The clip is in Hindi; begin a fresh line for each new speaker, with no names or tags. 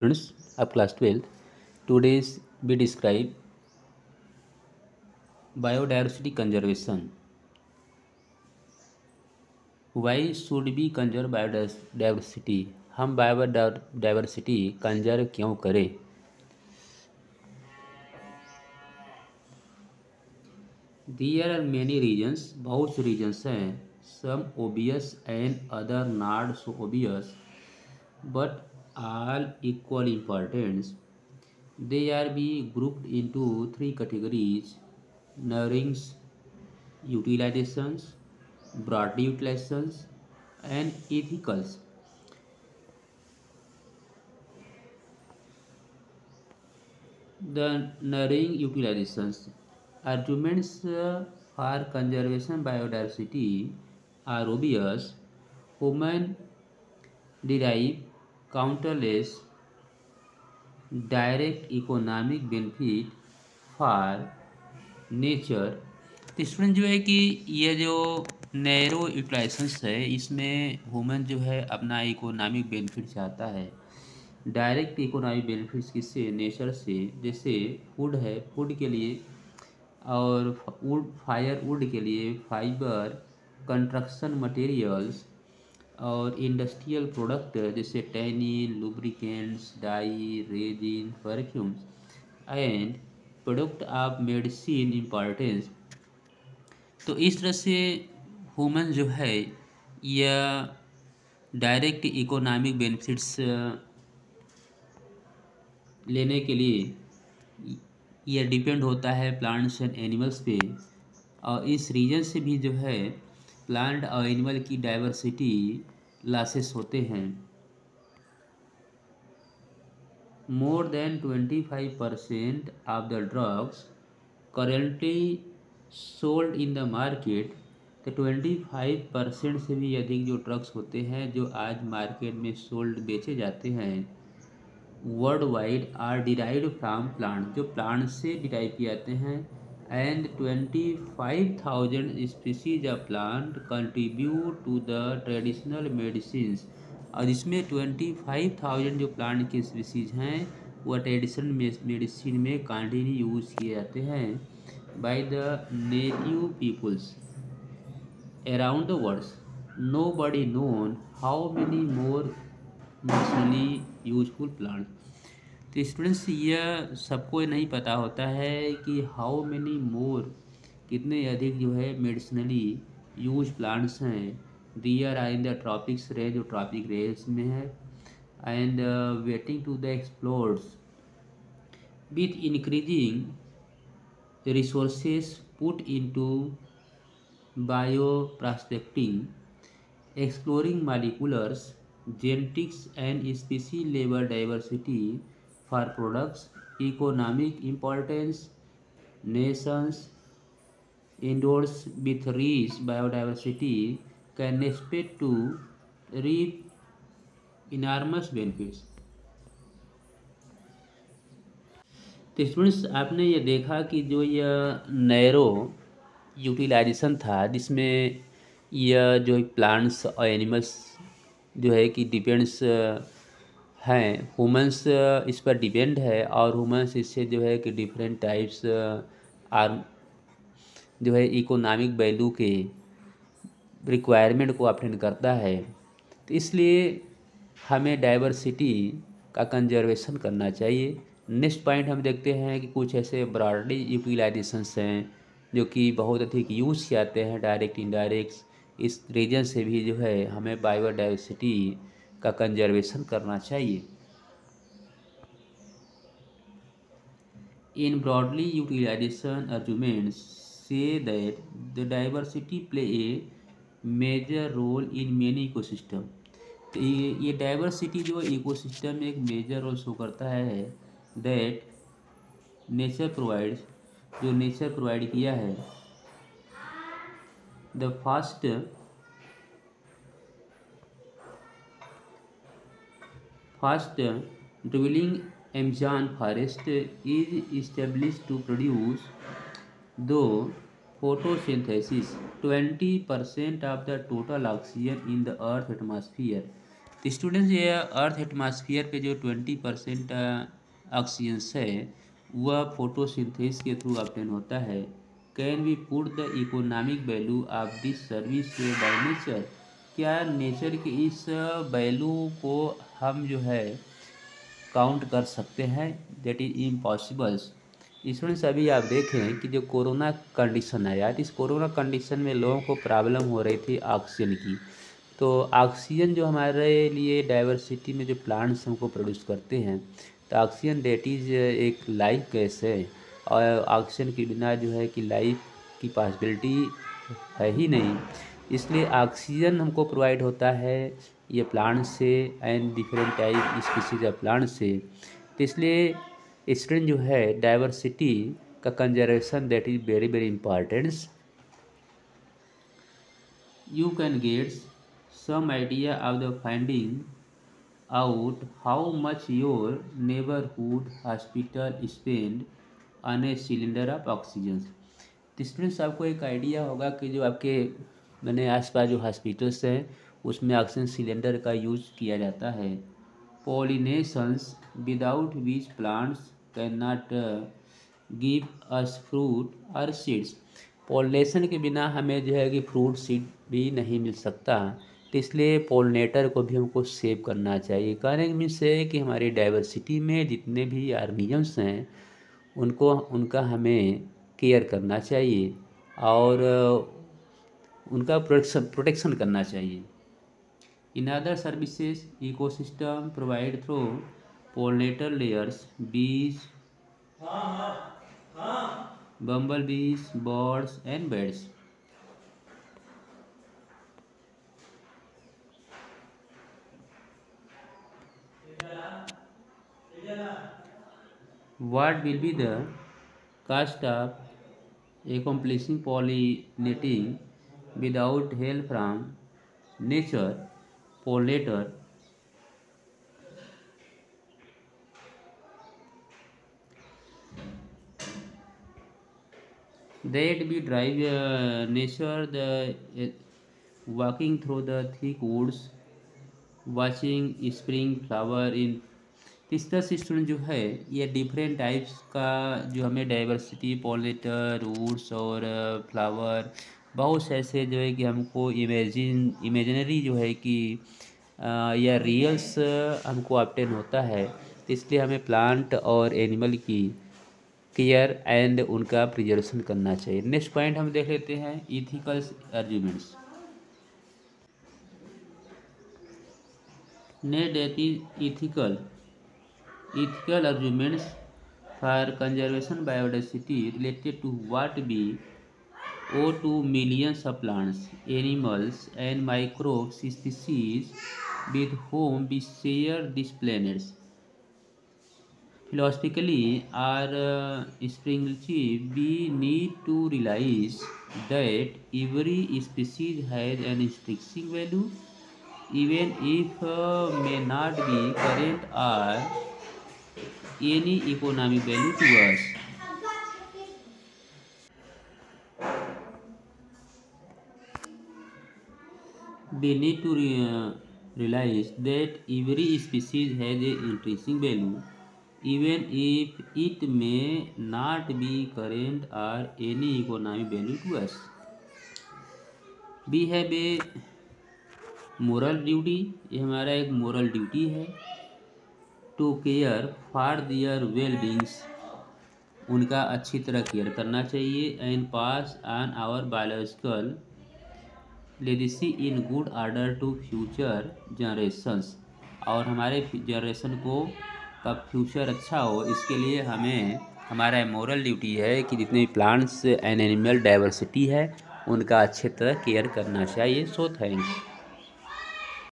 Students of class 12, today's we describe biodiversity conservation. Why should we conserve biodiversity? हम बायोडाइवर्सिटी कंजर्व क्यों करें? There are many reasons, बहुत से reasons हैं. Some obvious and other not so obvious, but all equally important. They are be grouped into three categories: nourishing utilizations, broad utilizations, and ethicals. The nourishing utilizations arguments for conservation biodiversity are obvious. Human derive countless direct economic benefit for nature. तो स्टूडेंट जो है कि ये जो नैरो यूटिलाइजेशंस है इसमें ह्यूमन जो है अपना इकोनॉमिक बेनिफिट चाहता है. डायरेक्ट इकोनॉमिक बेनिफिट्स किससे? नेचर से. जैसे फूड है, फूड के लिए, और वुड के लिए फाइबर, कंस्ट्रक्शन मटेरियल्स और इंडस्ट्रियल प्रोडक्ट जैसे tannin, lubricants, dye, resin, perfumes and product of medicine importance. तो इस तरह से ह्यूमन जो है यह डायरेक्ट इकोनॉमिक बेनिफिट्स लेने के लिए यह डिपेंड होता है प्लांट्स एंड एनिमल्स पे. और इस रीजन से भी जो है प्लांट और एनिमल की डाइवर्सिटी लॉसेस होते हैं. More than 25% of the drugs currently sold in the market, तो 25% से भी अधिक जो ड्रग्स होते हैं जो आज मार्केट में सोल्ड बेचे जाते हैं world wide are derived from plant, जो प्लांट से डिराइव किए जाते हैं. And 25,000 species of plant contribute to the traditional medicine. और इसमें 25,000 जो प्लांट के स्पीसीज हैं वह ट्रेडिशनल मेडिसिन में कंटिन्यू यूज़ किए जाते हैं by the native peoples around the world. Nobody known how many more medicinally useful plant. तो स्टूडेंट्स यह सबको नहीं पता होता है कि हाउ मेनी मोर, कितने अधिक जो है मेडिसिनली यूज प्लांट्स हैं. There are in the tropics range, जो ट्रॉपिक रेंज में है, and waiting to the explores with increasing resources put into bio prospecting, exploring moleculars, genetics and species level diversity for products, economic importance. Nations endorse with rich biodiversity can expect to reap enormous benefits. तो स्टूडेंट्स आपने ये देखा कि जो यह नैरो यूटिलाइजेशन था जिसमें यह जो प्लांट्स और एनिमल्स जो है कि डिपेंड्स हैं, ह्यूमंस इस पर डिपेंड है और ह्यूमंस इससे जो है कि डिफरेंट टाइप्स आर जो है इकोनॉमिक वैल्यू के रिक्वायरमेंट को अटेंड करता है. तो इसलिए हमें डाइवर्सिटी का कंजर्वेशन करना चाहिए. नेक्स्ट पॉइंट हम देखते हैं कि कुछ ऐसे ब्रॉडली यूटिलाइजेशंस हैं जो कि बहुत अधिक यूज़ किए जाते हैं डायरेक्ट इनडायरेक्ट. इस रीजन से भी जो है हमें बायोडाइवर्सिटी का कंजर्वेशन करना चाहिए. इन ब्रॉडली यूटिलाइजेशन आर्गुमेंट्स से that the diversity play a major role in many ecosystem. तो ये डाइवर्सिटी जो इकोसिस्टम में एक मेजर रोल शो करता है. दैट नेचर प्रोवाइड्स, जो नेचर प्रोवाइड किया है. The first dwelling Amazon forest is established to produce, though photosynthesis 20% of the total oxygen in the earth atmosphere. तो स्टूडेंट्स ये अर्थ एटमॉस्फेयर पे जो 20% ऑक्सीजन है वह फोटोसिंथेसिस के थ्रू ऑब्टेन होता है। Can we put the economic value of this service by nature, क्या नेचर के इस वैल्यू को हम जो है काउंट कर सकते हैं? That is impossible. स्टूडेंट्स अभी आप देखें कि जो कोरोना कंडीशन है यार, इस कोरोना कंडीशन में लोगों को प्रॉब्लम हो रही थी ऑक्सीजन की। तो ऑक्सीजन जो हमारे लिए डाइवर्सिटी में जो प्लांट्स हमको प्रोड्यूस करते हैं, तो ऑक्सीजन डेट इज़ एक लाइफ गैस है और ऑक्सीजन के बिना जो है कि लाइफ की पॉसिबिलिटी है ही नहीं। इसलिए ऑक्सीजन हमको प्रोवाइड होता है ये प्लांट से and different type species of plant से। तो इसलिए स्टूडेंट जो है डाइवर्सिटी का conservation that is very very important. You can get some idea of the finding out how much your neighborhood hospital spend on a cylinder of oxygen। तो स्टूडेंट्स आपको एक आइडिया होगा कि जो आपके मैंने आसपास जो हॉस्पिटल्स हैं उसमें ऑक्सीजन सिलेंडर का यूज़ किया जाता है। Pollinations without which plants can not give us fruit और सीड्स, पॉलिनेशन के बिना हमें जो है कि फ्रूट सीड भी नहीं मिल सकता। तो इसलिए पोलिनेटर को भी हमको सेव करना चाहिए। कहने का मीन्स है कि हमारी डाइवर्सिटी में जितने भी ऑर्गेनिजम्स हैं उनका हमें केयर करना चाहिए और उनका प्रोटेक्शन करना चाहिए। In other services ecosystem provide through pollinator layers, बीज, बम्बल बीज, birds and birds. What will be the cost of accomplishing pollinating without help from nature pollinator? That we drive nature the walking through the thick woods, watching spring flower in। इस तरह से स्टूडेंट जो है ये डिफरेंट टाइप्स का जो हमें डाइवर्सिटी पॉलिनेटर वुड्स और फ्लावर बहुत से ऐसे जो है कि हमको इमेजिनरी जो है कि या रियल्स हमको ऑब्टेन होता है। तो इसलिए हमें प्लांट और एनिमल की केयर एंड उनका प्रिजर्वेशन करना चाहिए। नेक्स्ट पॉइंट हम देख लेते हैं ethical arguments. Ethical arguments for conservation biodiversity related to what we owe to millions of plants, animals, and microbe species with whom we share this planet. Philosophically or spiritually, we need to realize that every species has an intrinsic value, even if may not be current or any economic value to us. We need to realize that every species has an intrinsic value, even if it may not be current or any economic value to us. We have a moral duty, ये हमारा एक मोरल ड्यूटी है, to care for their well beings, उनका अच्छी तरह केयर करना चाहिए, and pass on our biological legacy in good order to future generations, और हमारे जनरेशन को कब फ्यूचर अच्छा हो इसके लिए हमें हमारा मोरल ड्यूटी है कि जितने भी प्लांट्स एंड एनिमल डाइवर्सिटी है उनका अच्छे तरह केयर करना चाहिए। So thanks.